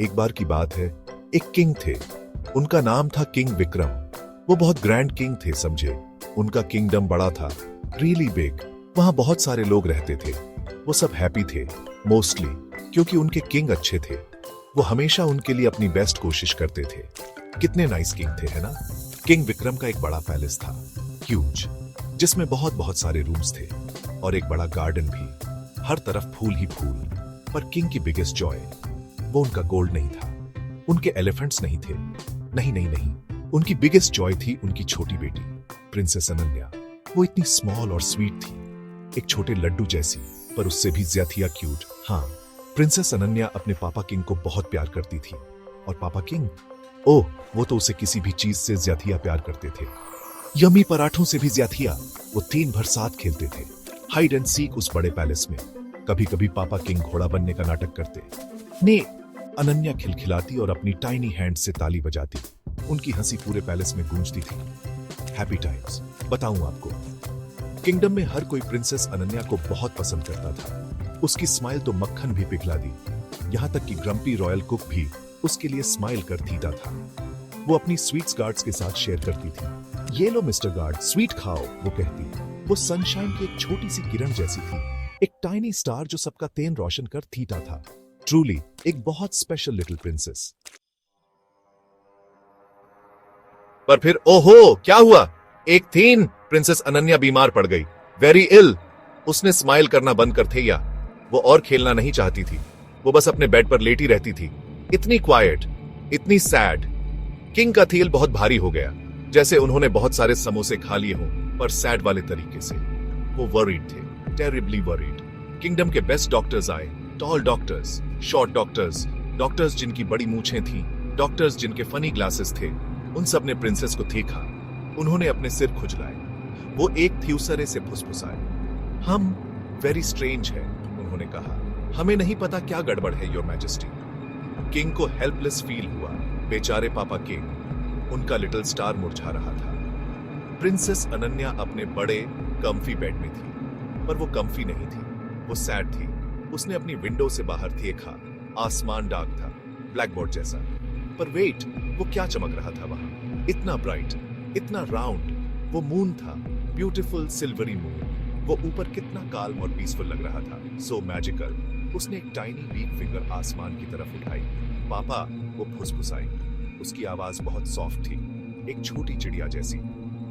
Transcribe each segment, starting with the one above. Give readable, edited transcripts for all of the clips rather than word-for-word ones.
एक बार की बात है, एक किंग थे। उनका नाम था किंग विक्रम। वो बहुत ग्रैंड किंग थे, समझे। उनका किंगडम बड़ा था, रियली बिग। वहां बहुत सारे लोग रहते थे। वो सब हैप्पी थे, मोस्टली, क्योंकि उनके किंग अच्छे थे। वो हमेशा उनके लिए अपनी बेस्ट कोशिश करते थे। कितने नाइस किंग थे, है ना। किंग विक्रम का एक बड़ा पैलेस था, ह्यूज, जिसमें बहुत बहुत सारे रूम्स थे और एक बड़ा गार्डन भी, हर तरफ फूल ही फूल। पर किंग की बिगेस्ट जॉय, वो उनका गोल्ड नहीं था, उनके एलिफेंट्स नहीं थे। नहीं नहीं नहीं, उनकी बिगेस्ट जॉय थी उनकी छोटी बेटी प्रिंसेस अनन्या। वो इतनी स्मॉल और स्वीट थी, एक छोटे लड्डू जैसी, पर उससे भी ज्यादा क्यूट। हाँ, प्रिंसेस अनन्या अपने पापा किंग को बहुत प्यार करती थी। और पापा किंग, ओह, वो तो उसे किसी भी चीज से ज्यादा प्यार करते थे। यमी पराठों से भी ज्यादा। वो दिन भर साथ खेलते थे, हाइड एंड सीक उस बड़े पैलेस में। कभी कभी पापा किंग घोड़ा बनने का नाटक करते। ने अनन्या खिलखिलाती और अपनी टाइनी हैंड से ताली बजाती। उनकी हंसी पूरे पैलेस में गूंजती थी। Happy times. बताऊं आपको, किंगडम में हर कोई प्रिंसेस अनन्या को बहुत पसंद करता था। उसकी स्माइल तो मक्खन भी पिघला दी। यहां तक कि ग्रम्पी रॉयल कुक भी उसके लिए स्माइल करतीता था। वो अपनी स्वीट्स गार्ड्स के साथ शेयर करती थी। ये लो मिस्टर गार्ड, स्वीट खाओ, वो कहती। वो सनशाइन की एक छोटी सी किरण जैसी थी, एक टाइनी स्टार जो सबका तेन रोशन कर थीटा था। ट्रूली एक बहुत स्पेशल लिटिल प्रिंसेस। पर फिर ओहो, क्या हुआ। एक थीन प्रिंसेस अनन्या बीमार पड़ गई, वेरी इल। उसने स्माइल करना बंद कर थे, या वो और खेलना नहीं चाहती थी। वो बस अपने बेड पर लेटी रहती थी, इतनी क्वाइट, इतनी सैड। किंग का थील बहुत भारी हो गया, जैसे उन्होंने बहुत सारे समोसे खा लिए हों, पर सैड वाले तरीके से। वो वरीड थे, टेरिबली वरीड। किंगडम के बेस्ट डॉक्टर्स आए, tall doctors, short doctors, doctors जिनकी बड़ी मूछें थीं, डॉक्टर्स जिनके फनी ग्लासेस थे। उन सब ने प्रिंसेस को देखा। उन्होंने अपने सिर खुजलाए। वो एक थ्यूसरे से फुसफुसाए। हम वेरी स्ट्रेंज है, उन्होंने कहा। हमें नहीं पता क्या गड़बड़ है, योर मैजेस्टी। किंग को हेल्पलेस फील हुआ। बेचारे पापा किंग, उनका लिटिल स्टार मुरझा रहा था। प्रिंसेस अनन्या अपने बड़े कम्फी बेड में थी, पर वो कम्फी नहीं थी, वो सैड थी। उसने अपनी विंडो से बाहर देखा। आसमान डार्क था, ब्लैकबोर्ड जैसा। पर वेट, वो क्या चमक रहा था वहां, इतना ब्राइट, इतना राउंड। वो मून था, ब्यूटीफुल सिल्वरी मून। वो ऊपर कितना काल्म और पीसफुल लग रहा था, सो मैजिकल। उसने एक टाइनी वीक फिंगर आसमान की तरफ उठाई। पापा, वो फुसफुसाई। उसकी आवाज बहुत सॉफ्ट थी, एक छोटी चिड़िया जैसी।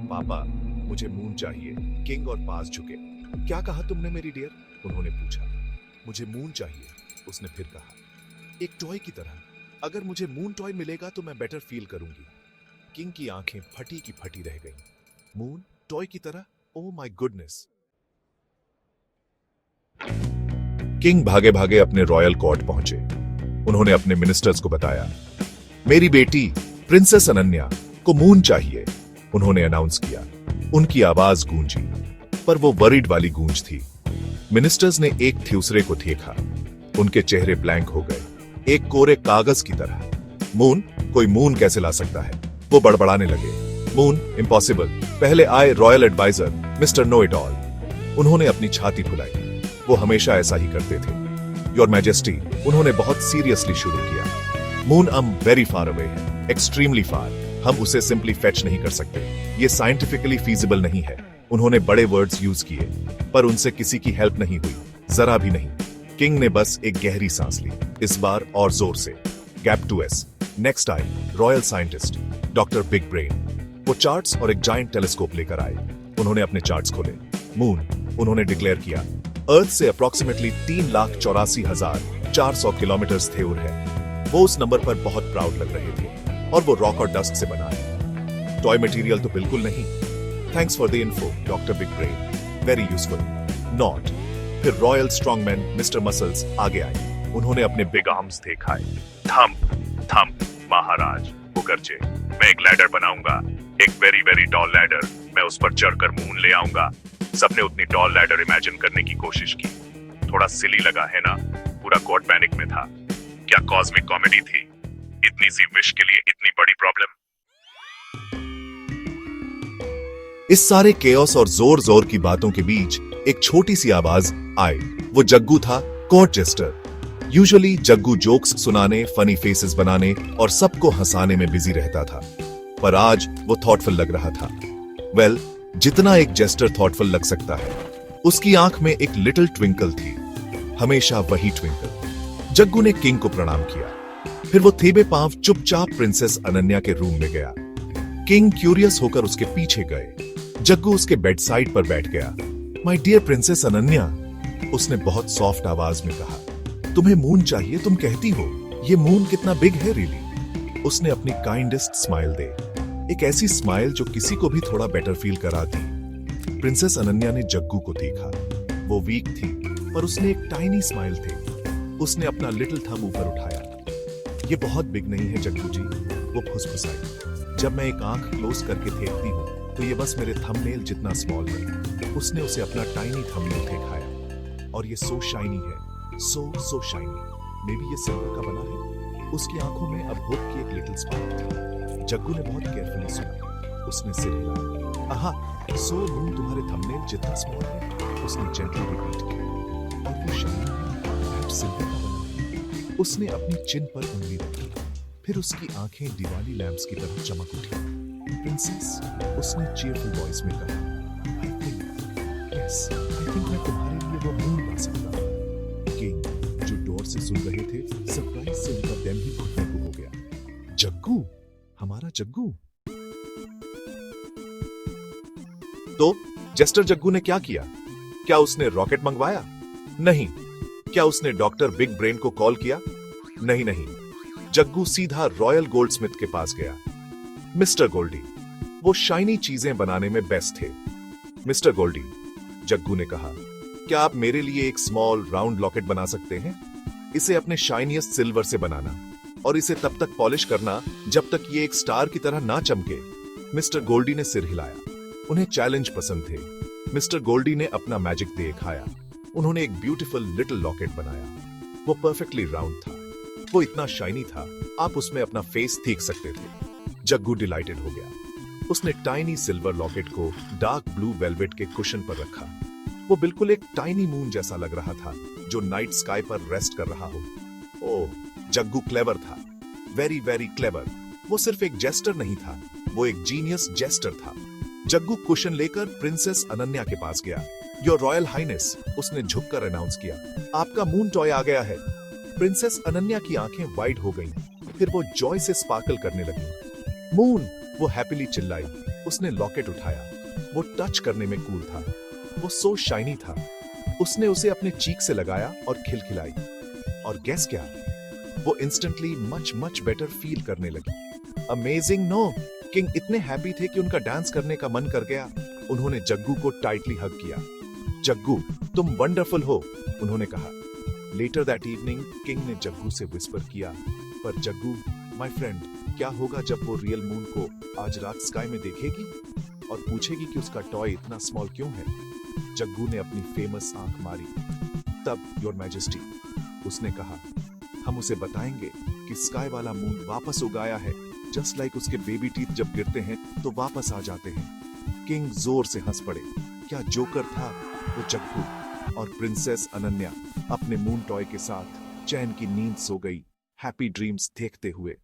पापा, मुझे मून चाहिए। किंग और पास झुके। क्या कहा तुमने मेरी डियर, उन्होंने पूछा। मुझे मून चाहिए, उसने फिर कहा, एक टॉय की तरह। अगर मुझे मून टॉय मिलेगा तो मैं बेटर फील करूंगी। किंग की आंखें फटी की फटी रह गईं। मून टॉय की तरह, ओह माय गुडनेस। किंग भागे भागे अपने रॉयल कोर्ट पहुंचे। उन्होंने अपने मिनिस्टर्स को बताया, मेरी बेटी प्रिंसेस अनन्या को मून चाहिए, उन्होंने अनाउंस किया। उनकी आवाज गूंजी, पर वो वरीड वाली गूंज थी। मिनिस्टर्स ने एक थ्यूसरे को देखा। उनके चेहरे ब्लैंक हो गए, एक कोरे कागज की तरह। मून, कोई मून कैसे ला सकता है, वो बड़बड़ाने लगे। Moon, impossible. पहले आए royal adviser mister know it all. उन्होंने अपनी छाती फुलाई। वो हमेशा ऐसा ही करते थे, योर मैजेस्टी। उन्होंने बहुत सीरियसली शुरू किया। मून वेरी फार अवे है, एक्सट्रीमली फार। हम उसे सिंपली फेच नहीं कर सकते, ये साइंटिफिकली फीजिबल नहीं है। उन्होंने बड़े वर्ड्स यूज किए, पर उनसे किसी की हेल्प नहीं हुई, जरा भी नहीं। किंग ने बस एक गहरी सांस ली, इस बार और जोर से। Gap 2S। नेक्स्ट आए royal scientist doctor big brain. वो चार्ट्स और एक जायंट टेलीस्कोप लेकर आए। उन्होंने अपने चार्ट्स खोले। मून, उन्होंने डिक्लेयर किया, अर्थ से अप्रोक्सीमेटली 3,84,400 किलोमीटर दूर है। वो उस नंबर पर बहुत प्राउड लग रहे थे, और वो रॉक और डस्ट से बना है, टॉय मटेरियल तो बिल्कुल नहीं। Thanks for the info doctor big brain, very useful. Not. फिर रॉयल स्ट्रॉन्गमैन मिस्टर मसल्स आगे आए। उन्होंने अपने बिग आर्म्स दिखाए। थंप थंप महाराज, वो गरजे, मैं एक लैडर बनाऊंगा, एक वेरी वेरी टॉल लैडर। मैं उस पर चढ़कर मून ले आऊंगा। सबने उतनी टॉल लैडर इमेजिन करने की कोशिश की। थोड़ा सिली लगा है ना, पूरा कोर्ट पैनिक में था। क्या कॉस्मिक कॉमेडी थी, इतनी सी विश के लिए इतनी बड़ी प्रॉब्लम। इस सारे केओस और जोर जोर की बातों के बीच एक छोटी सी आवाज आई। वो जग्गू था, court jester. Usually Jaggu jokes सुनाने, फनी फेसेस बनाने और सबको हंसाने में बिजी रहता था, पर आज वो थॉटफुल लग रहा था। वेल, जितना एक जेस्टर थॉटफुल लग सकता है। उसकी आंख में एक लिटिल ट्विंकल थी, हमेशा वही ट्विंकल। जग्गू ने किंग को प्रणाम किया, फिर वो थेबे पांव चुपचाप प्रिंसेस अनन्या के रूम में गया। किंग क्यूरियस होकर उसके पीछे गए। जग्गू उसके बेड साइड पर बैठ गया। माय डियर प्रिंसेस अनन्या, उसने बहुत सॉफ्ट आवाज में कहा, तुम्हें मून चाहिए, तुम कहती हो। ये मून कितना बिग है रियली। उसने अपनी काइंडेस्ट स्माइल दे, एक ऐसी स्माइल जो किसी को भी थोड़ा बेटर फील कराती। प्रिंसेस अनन्या ने जग्गू को देखा। वो वीक थी, पर उसने एक टाइनी स्माइल थी। उसने अपना लिटिल थंब ऊपर उठाया। ये बहुत बिग नहीं है जग्गू जी, वो फुसफुसाई। जब मैं एक आंख क्लोज करके देखती हूँ तो ये बस मेरे थंबनेल जितना स्मॉल है। उसने उसे अपना टाइनी थंबनेल दिखाया, और ये सो शाइनी है, सो शाइनी। मे बी ये सिल्वर का बना है। उसकी आंखों में अब होप की एक लिटिल स्पार्क थी। जग्गू ने बहुत केयरफुली सुना। उसने सिर हिलाया। आहा, सो मून तुम्हारे थंबनेल जितना स्मॉल है। उसने जेंटली रिपीट किया, और वो शाइनी है, सिल्वर का बना है। उसने अपनी चिन पर उंगली रखी, फिर उसकी आंखें दिवाली लैंप्स की तरह चमक उठी। प्रिंसेस, उसने चीयरफुल वॉइस में कहा, आई थिंक मैं तुम्हारे लिए वो मून ला सकता हूं। किंग, जो डोर से सुन रहे थे, सरप्राइज से उनका दम ही घुटने को हो गया। जग्गू, हमारा जग्गू। तो जेस्टर जग्गू ने क्या किया? क्या उसने रॉकेट मंगवाया? नहीं। क्या उसने डॉक्टर बिग ब्रेन को कॉल किया? नहीं। जग्गू सीधा रॉयल गोल्डस्मिथ के पास गया। मिस्टर गोल्डी, वो शाइनी चीजें बनाने में बेस्ट थे। मिस्टर गोल्डी, जग्गू ने कहा, क्या आप मेरे लिए एक स्मॉल राउंड लॉकेट बना सकते हैं? इसे अपने शाइनियस्ट सिल्वर से बनाना, और इसे तब तक पॉलिश करना जब तक ये एक स्टार की तरह ना चमके। मिस्टर गोल्डी ने सिर हिलाया। उन्हें चैलेंज पसंद थे। मिस्टर गोल्डी ने अपना मैजिक दिखाया। उन्होंने एक ब्यूटीफुल लिटिल लॉकेट बनाया। वो परफेक्टली राउंड था। वो इतना शाइनी था, आप उसमें अपना फेस देख सकते थे। जग्गू डिलाइटेड हो गया। उसने टाइनी सिल्वर लॉकेट को डार्क ब्लू वेलवेट के कुशन पर रखा। वो बिल्कुल एक टाइनी मून जैसा लग रहा था, जो नाइट स्काई पर रेस्ट कर रहा हो। ओह, जग्गू क्लेवर था, वेरी वेरी क्लेवर। वो सिर्फ एक जेस्टर नहीं था, वो एक जीनियस जेस्टर था। जग्गू कुशन लेकर प्रिंसेस अनन्या के पास गया। योर रॉयल हाइनेस, उसने झुककर अनाउंस किया, आपका मून टॉय आ गया है। प्रिंसेस अनन्या की आंखें वाइड हो गईं, फिर वो जॉय से स्पार्कल करने लगी। मून, वो हैप्पीली चिल्लाई। उसने लॉकेट उठाया। वो टच करने में कूल था। वो सो शाइनी था। उसने उसे अपने चीक से लगाया और खिलखिलाई। और गेस क्या? वो इंस्टेंटली मच बेटर फील करने लगी। Amazing no? किंग इतने हैप्पी थे कि उनका डांस करने का मन कर गया। उन्होंने जग्गू को टाइटली हग किया। जग्गू, तुम वंडरफुल हो, उन्होंने कहा। लेटर दैट इवनिंग किंग ने जग्गू से विस्पर किया, पर जग्गू माय फ्रेंड, क्या होगा जब वो रियल मून को आज रात स्काई में देखेगी और पूछेगी कि उसका टॉय इतना स्मॉल क्यों है? जग्गू ने अपनी फेमस आंख मारी। तब योर मैजेस्टी, उसने कहा, हम उसे बताएंगे कि स्काई वाला मून वापस उगाया है, जस्ट लाइक उसके बेबी टीथ जब गिरते हैं तो वापस आ जाते हैं। किंग जोर से हंस पड़े। क्या जोकर था वो जग्गू। और प्रिंसेस अनन्या अपने मून टॉय के साथ चैन की नींद सो गई, हैप्पी ड्रीम्स देखते हुए।